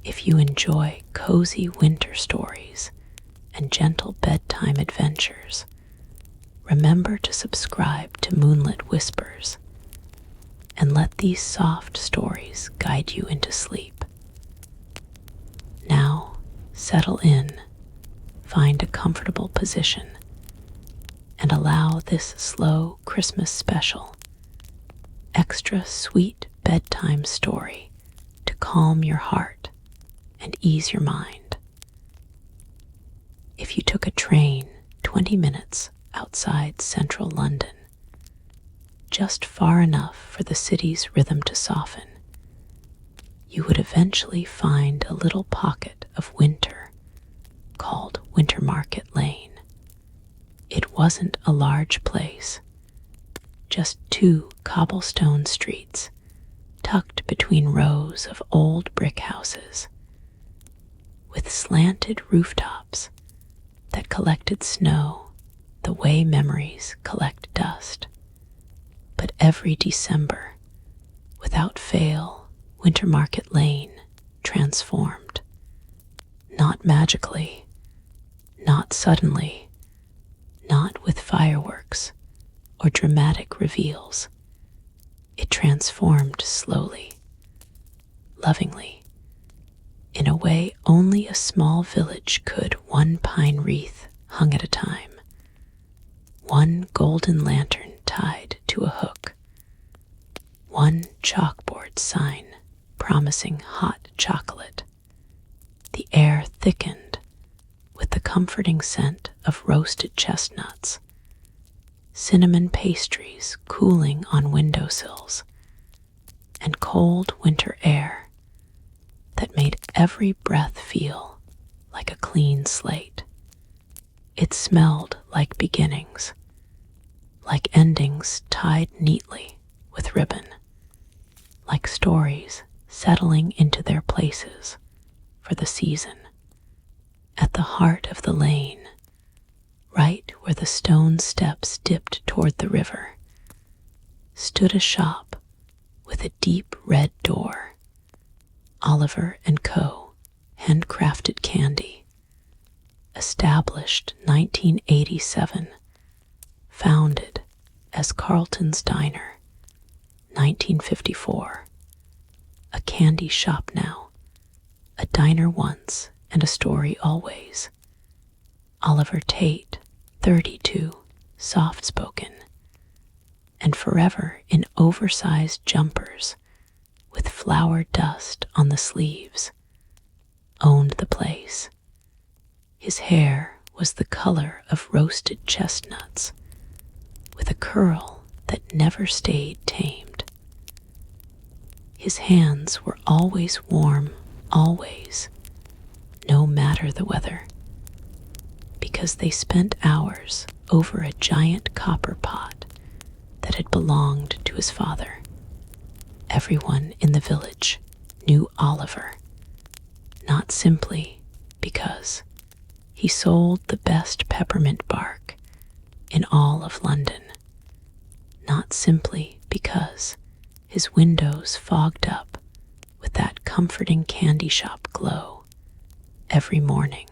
If you enjoy cozy winter stories and gentle bedtime adventures, remember to subscribe to Moonlit Whispers and let these soft stories guide you into sleep. Now, settle in, find a comfortable position, and allow this slow Christmas special, extra sweet bedtime story to calm your heart and ease your mind. If you took a train 20 minutes outside central London, just far enough for the city's rhythm to soften, you would eventually find a little pocket of winter called Wintermarket Lane. It wasn't a large place, just 2 cobblestone streets tucked between rows of old brick houses, with slanted rooftops that collected snow the way memories collect dust. But every December, without fail, Wintermarket Lane transformed. Not magically, not suddenly, not with fireworks or dramatic reveals. It transformed slowly, lovingly, in a way only a small village could, one pine wreath hung at a time, one golden lantern tied to a hook, one chalkboard sign promising hot chocolate. The air thickened with the comforting scent of roasted chestnuts, cinnamon pastries cooling on windowsills, and cold winter air that made every breath feel like a clean slate. It smelled like beginnings, like endings tied neatly with ribbon, like stories settling into their places for the season. At the heart of the lane, right where the stone steps dipped toward the river, stood a shop with a deep red door. Oliver & Co. Handcrafted Candy. Established 1987. Founded as Carlton's Diner, 1954. A candy shop now, a diner once and a story always. Oliver Tate, 32, soft-spoken, and forever in oversized jumpers with flour dust on the sleeves, owned the place. His hair was the color of roasted chestnuts, with a curl that never stayed tamed. His hands were always warm, always, no matter the weather, because they spent hours over a giant copper pot that had belonged to his father. Everyone in the village knew Oliver, not simply because he sold the best peppermint bark in all of London, not simply because his windows fogged up with that comforting candy shop glow every morning,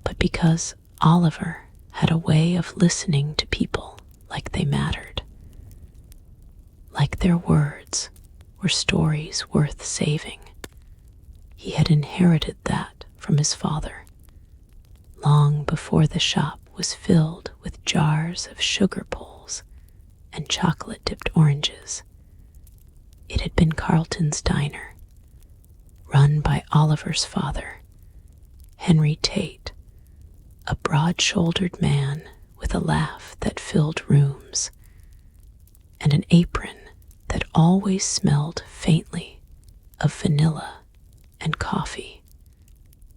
but because Oliver had a way of listening to people like they mattered, like their words were stories worth saving. He had inherited that from his father, long before the shop was filled with jars of sugar poles and chocolate-dipped oranges. It had been Carlton's Diner, run by Oliver's father, Henry Tate, a broad-shouldered man with a laugh that filled rooms, and an apron that always smelled faintly of vanilla and coffee.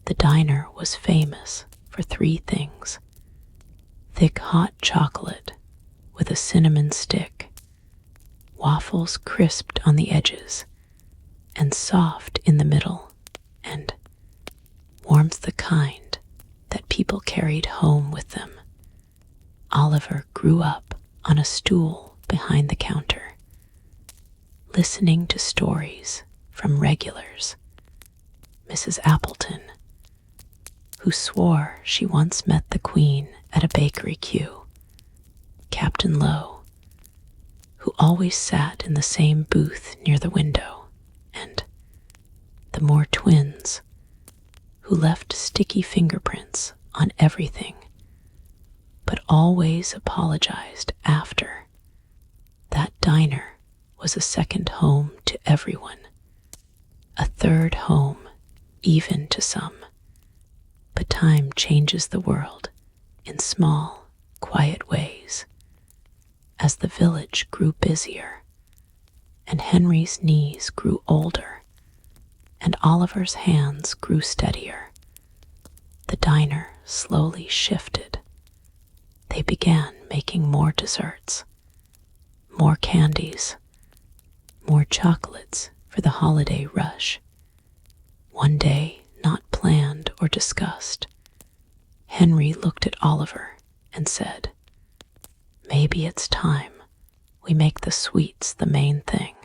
The diner was famous for 3 things: thick hot chocolate with a cinnamon stick, waffles crisped on the edges and soft in the middle, and warmth the kind that people carried home with them. Oliver grew up on a stool behind the counter, listening to stories from regulars, Mrs. Appleton, who swore she once met the Queen at a bakery queue, Captain Lowe, who always sat in the same booth near the window, and the Moore twins, who left sticky fingerprints on everything, but always apologized after. That diner was a second home to everyone, a third home even to some. But time changes the world in small, quiet ways. As the village grew busier, and Henry's knees grew older, and Oliver's hands grew steadier, the diner slowly shifted. They began making more desserts, more candies, more chocolates for the holiday rush. One day, not planned or discussed, Henry looked at Oliver and said, "Maybe it's time we make the sweets the main thing."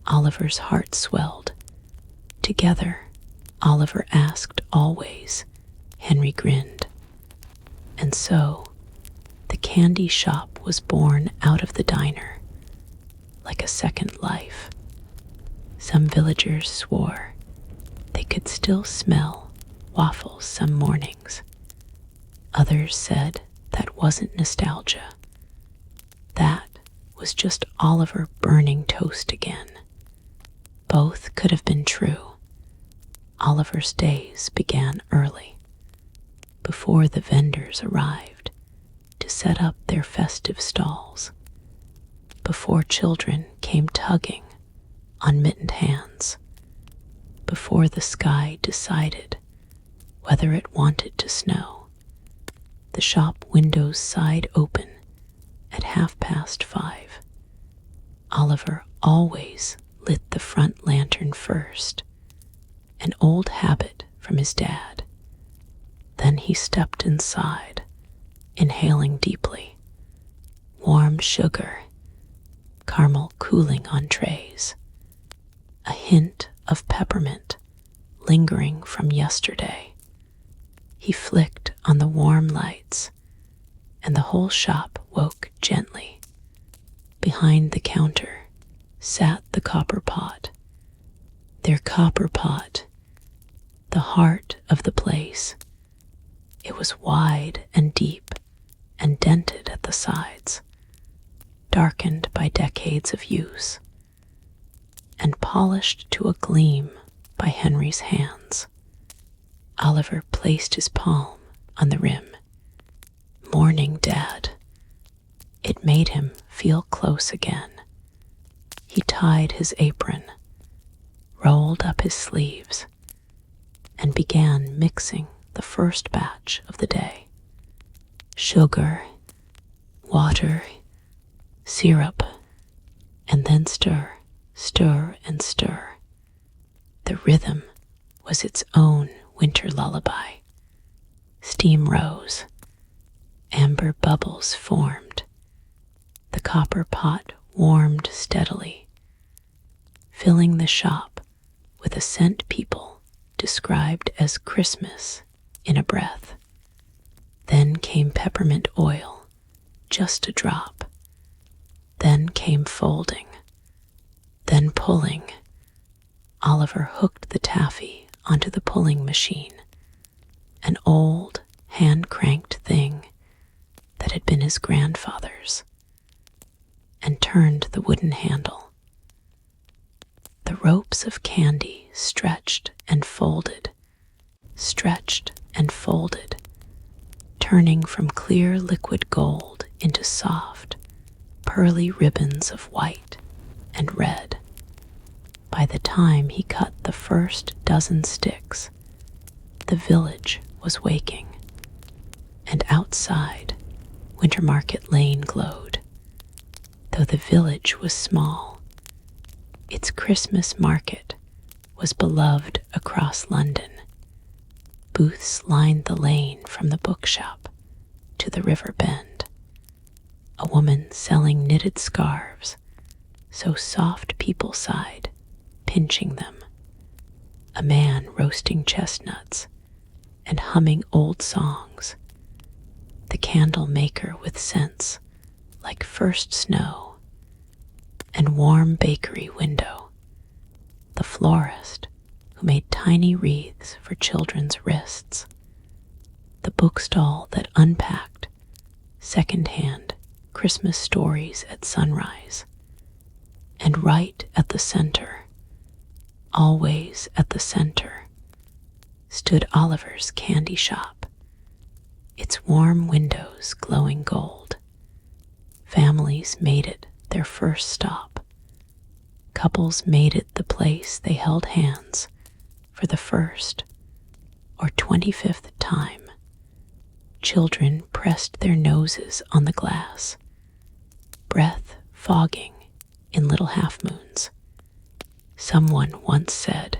Oliver's heart swelled. Together, Oliver asked always. Henry grinned. And so, the candy shop was born out of the diner, like a second life. Some villagers swore they could still smell waffles some mornings. Others said that wasn't nostalgia. That was just Oliver burning toast again. Both could have been true. Oliver's days began early, before the vendors arrived to set up their festive stalls, before children came tugging on mittened hands, before the sky decided whether it wanted to snow. The shop windows sighed open at 5:30. Oliver always lit the front lantern first, an old habit from his dad. Then he stepped inside, inhaling deeply. Warm sugar, caramel cooling on trays, a hint of peppermint lingering from yesterday. He flicked on the warm lights, and the whole shop woke gently. Behind the counter sat the copper pot. Their copper pot, the heart of the place. It was wide and deep and dented at the sides, darkened by decades of use, and polished to a gleam by Henry's hands. Oliver placed his palm on the rim. "Morning, Dad." It made him feel close again. He tied his apron, rolled up his sleeves, and began mixing the first batch of the day. Sugar, water, syrup, and then stir, stir, and stir. The rhythm was its own winter lullaby. Steam rose, amber bubbles formed. The copper pot warmed steadily, filling the shop with a scent people described as Christmas in a breath. Then came peppermint oil, just a drop. Then came folding, then pulling. Oliver hooked the taffy onto the pulling machine, an old, hand-cranked thing that had been his grandfather's, and turned the wooden handle. The ropes of candy stretched and folded, turning from clear liquid gold into soft, pearly ribbons of white and red. By the time he cut the first dozen sticks, the village was waking, and outside, Wintermarket Lane glowed. Though the village was small, its Christmas market was beloved across London. Booths lined the lane from the bookshop to the river bend. A woman selling knitted scarves, so soft people sighed, pinching them. a man roasting chestnuts and humming old songs, the candle maker with scents like first snow, and warm bakery window, the florist who made tiny wreaths for children's wrists, the bookstall that unpacked second-hand Christmas stories at sunrise, and right at the center, always at the center, stood Oliver's candy shop, its warm windows glowing gold. Families made it their first stop. Couples made it the place they held hands for the first or 25th time. Children pressed their noses on the glass, breath fogging in little half-moons. Someone once said,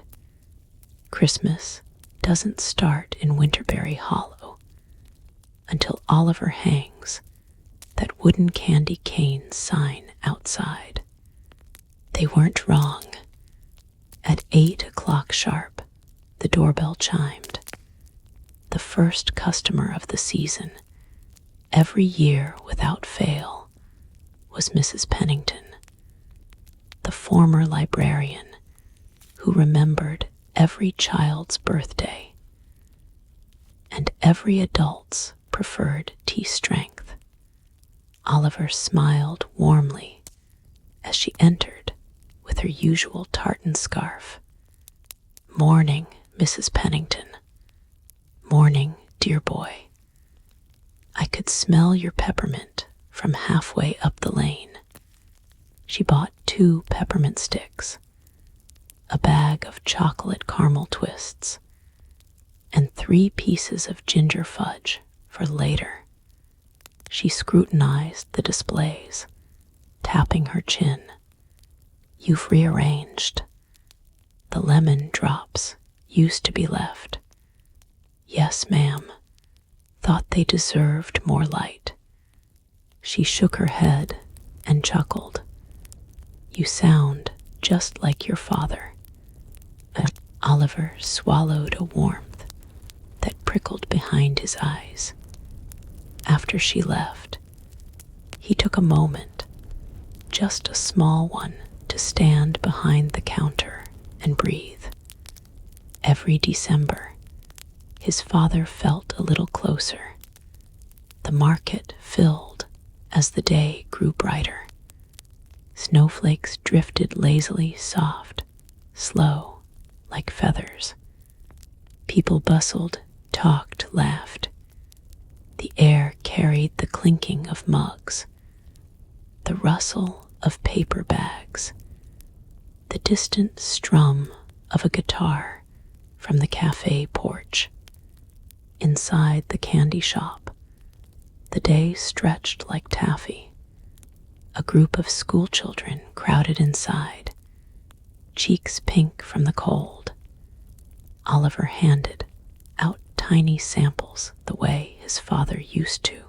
"Christmas doesn't start in Winterberry Hollow until Oliver hangs that wooden candy cane sign outside." They weren't wrong. At 8 o'clock sharp, the doorbell chimed. The first customer of the season, every year without fail, was Mrs. Pennington, the former librarian who remembered every child's birthday and every adult's preferred tea strength. Oliver smiled warmly as she entered with her usual tartan scarf. "Morning, Mrs. Pennington. Morning, dear boy. I could smell your peppermint from halfway up the lane." She bought 2 peppermint sticks, a bag of chocolate caramel twists, and 3 pieces of ginger fudge for later. She scrutinized the displays, tapping her chin. "You've rearranged. The lemon drops used to be left." "Yes, ma'am. Thought they deserved more light." She shook her head and chuckled. "You sound just like your father." Oliver swallowed a warmth that prickled behind his eyes. After she left, he took a moment, just a small one, to stand behind the counter and breathe. Every December, his father felt a little closer. The market filled as the day grew brighter. Snowflakes drifted lazily soft, slow, like feathers. People bustled, talked, laughed. The air carried the clinking of mugs, the rustle of paper bags, the distant strum of a guitar from the cafe porch. Inside the candy shop, the day stretched like taffy. A group of schoolchildren crowded inside, cheeks pink from the cold. Oliver handed out tiny samples the way his father used to.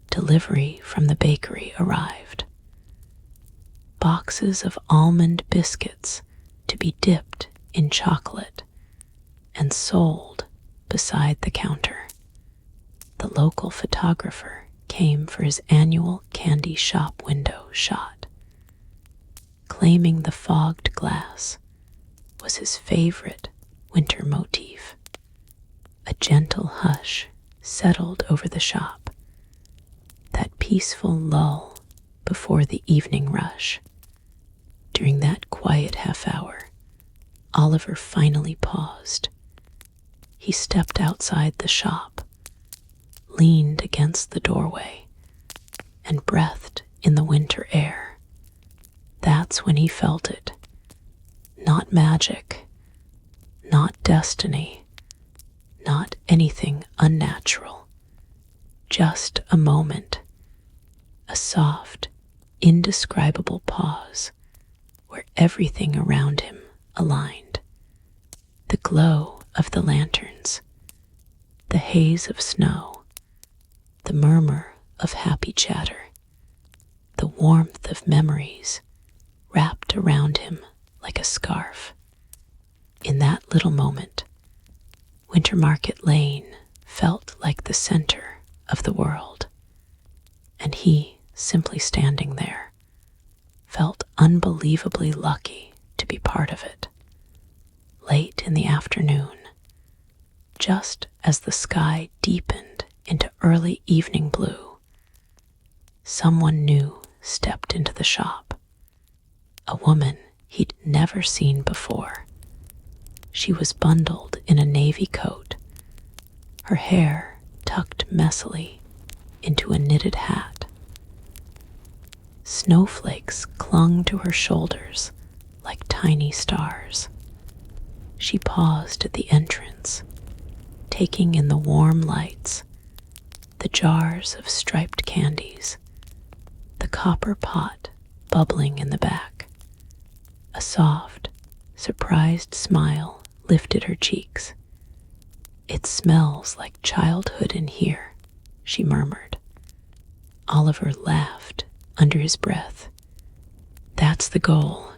Delivery from the bakery arrived. Boxes of almond biscuits to be dipped in chocolate and sold beside the counter. The local photographer came for his annual candy shop window shot. Claiming the fogged glass was his favorite winter motif. A gentle hush settled over the shop, that peaceful lull before the evening rush. During that quiet half-hour, Oliver finally paused. He stepped outside the shop, leaned against the doorway, and breathed in the winter air. That's when he felt it. Not magic, not destiny, not anything unnatural. Just a moment, a soft, indescribable pause where everything around him aligned. The glow of the lanterns, the haze of snow, the murmur of happy chatter, the warmth of memories wrapped around him like a scarf. In that little moment, Wintermarket Lane felt like the center of the world, and he, simply standing there, felt unbelievably lucky to be part of it. Late in the afternoon, just as the sky deepened into early evening blue, someone new stepped into the shop. A woman he'd never seen before. She was bundled in a navy coat, her hair tucked messily into a knitted hat. Snowflakes clung to her shoulders like tiny stars. She paused at the entrance, taking in the warm lights, the jars of striped candies, the copper pot bubbling in the back. A soft, surprised smile lifted her cheeks. "It smells like childhood in here," she murmured. Oliver laughed under his breath. "That's the goal."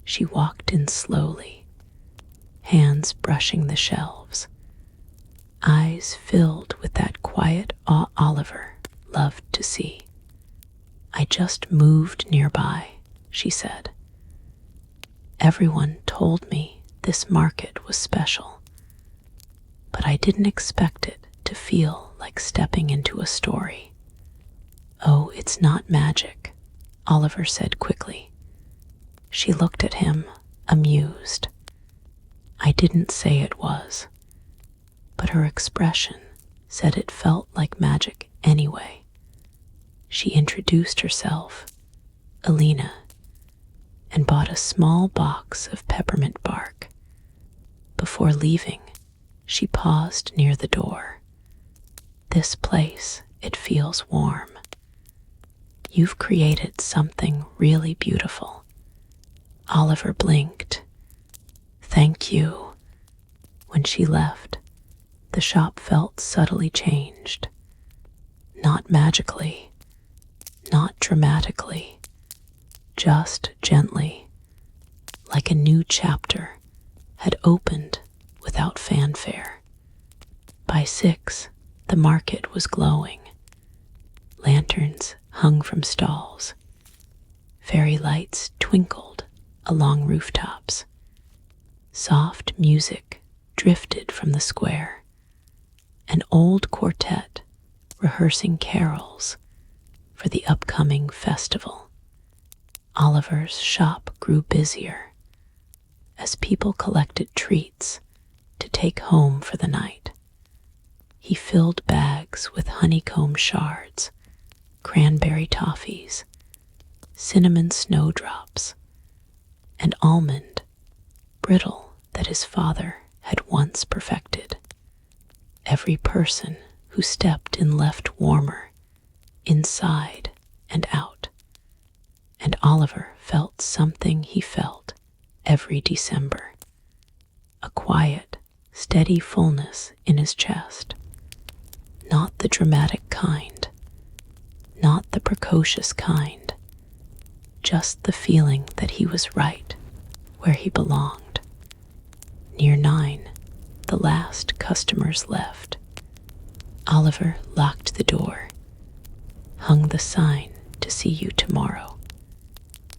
She walked in slowly, hands brushing the shelves, eyes filled with that quiet awe Oliver loved to see. "I just moved nearby," she said. "Everyone told me this market was special, but I didn't expect it to feel like stepping into a story." "Oh, it's not magic," Oliver said quickly. She looked at him, amused. "I didn't say it was," but her expression said it felt like magic anyway. She introduced herself, Alina, and bought a small box of peppermint bark. Before leaving, she paused near the door. "This place, it feels warm. You've created something really beautiful." Oliver blinked. "Thank you." When she left, the shop felt subtly changed. Not magically, not dramatically, just gently, like a new chapter had opened without fanfare. By 6, the market was glowing. Lanterns hung from stalls. Fairy lights twinkled along rooftops. Soft music drifted from the square. An old quartet rehearsing carols for the upcoming festival. Oliver's shop grew busier as people collected treats to take home for the night. He filled bags with honeycomb shards, cranberry toffees, cinnamon snowdrops, and almond brittle that his father had once perfected. Every person who stepped in left warmer, inside and out, and Oliver felt something he felt every December, a quiet, steady fullness in his chest. Not the dramatic kind, not the precocious kind, just the feeling that he was right where he belonged. Near 9, the last customers left. Oliver locked the door, hung the sign to see you tomorrow,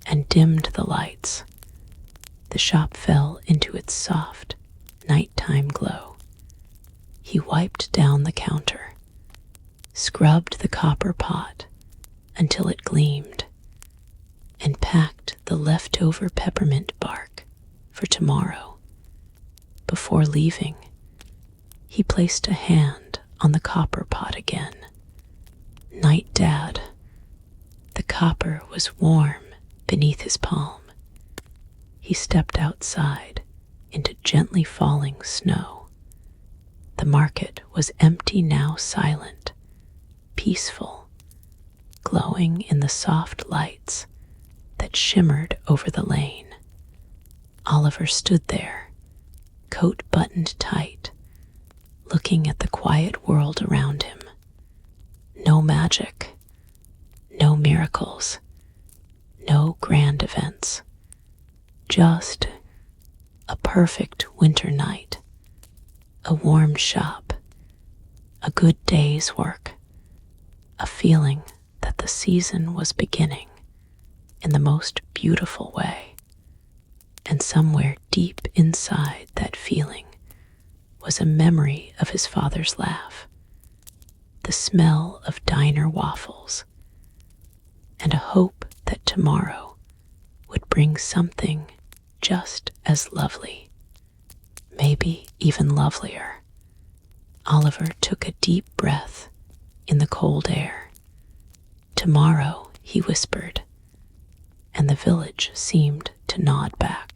and dimmed the lights. The shop fell into its soft, nighttime glow. He wiped down the counter, scrubbed the copper pot until it gleamed, and packed the leftover peppermint bark for tomorrow. Before leaving, he placed a hand on the copper pot again. "Night, Dad." The copper was warm beneath his palm. He stepped outside into gently falling snow. The market was empty now, silent, peaceful, glowing in the soft lights that shimmered over the lane. Oliver stood there, coat buttoned tight, looking at the quiet world around him. No magic, no miracles, no grand events, just A perfect winter night, a warm shop, a good day's work, a feeling that the season was beginning in the most beautiful way. And somewhere deep inside that feeling was a memory of his father's laugh, the smell of diner waffles, and a hope that tomorrow would bring something just as lovely, maybe even lovelier. Oliver took a deep breath in the cold air. Tomorrow, he whispered, and the village seemed to nod back.